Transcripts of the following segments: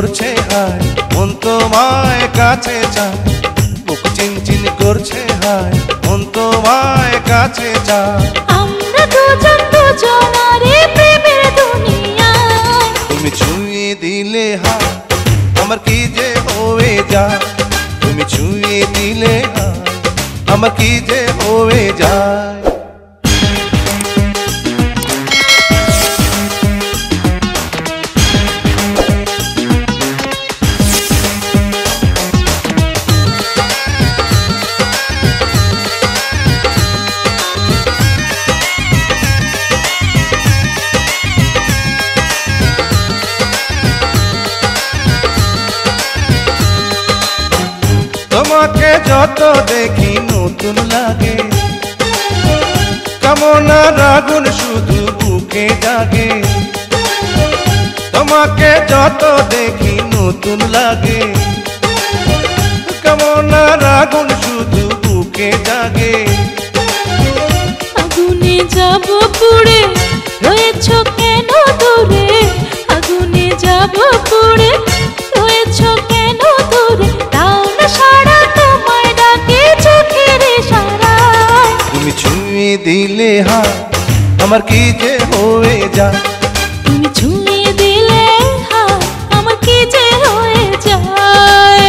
করছে হায় মন তোমায় কাছে চায় বুক চিনচিন করছে হায় মন তোমায় কাছে চায় আমরা দুজন দুজনারে প্রেমের দুনিয়ায় তুমি ছুঁয়ে দিলে হায় আমার কি যে হয়ে যায় তুমি ছুঁয়ে দিলে হায় আমার কি যে হয়ে যায় তোমাকে যত দেখি নতুন লাগে কামনার আগুন শুধু বুকে জাগে তোমাকে যত দেখি নতুন লাগে কামনার আগুন শুধু বুকে জাগে আগুনে যাব পুড়ে রয়েছ কেন দূরে আগুনে যাব পুড়ে রয়েছ কেন দূরে তাও না সারা তোমায় ডাকে চোখের ইশারায় তুমি ছুঁয়ে দিলে হায় আমার কি যে হয়ে যায় তুমি ছুঁয়ে দিলে হায় আমার কি যে হয়ে যায়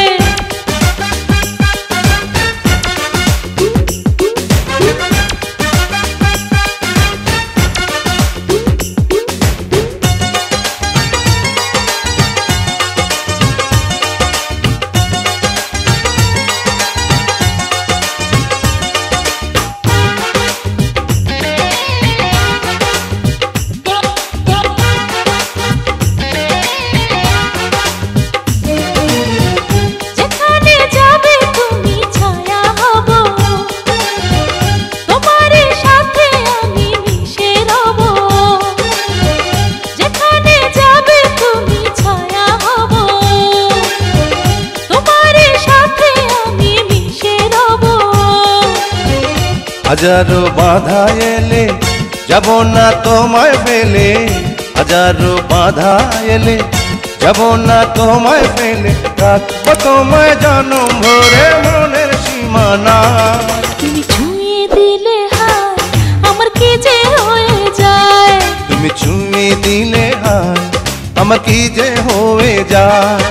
হাজারো বাধা এলে যাব না তোমায় ফেলে হাজারো বাধা এলে যাব না তোমায় ফেলে রাখবো তোমায় জনম ভরে মনের সীমানা তুমি ছুঁয়ে দিলে হায় আমার কি যে হয়ে যায় তুমি ছুঁয়ে দিলে হায় আমার কি যে হয়ে যায়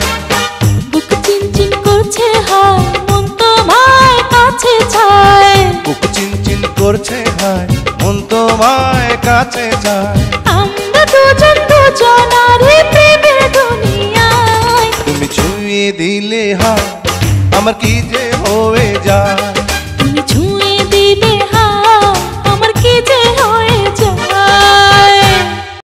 বুক চিনচিন করছে হায় মন তোমায় কাছে চায় বুক চিনচিন করছে হায় মন তোমায় কাছে যায় আমরা দুজন দুজনারে প্রেমের দুনিয়ায় তুমি ছুঁয়ে দিলে হায় আমার কি যে হয়ে যায়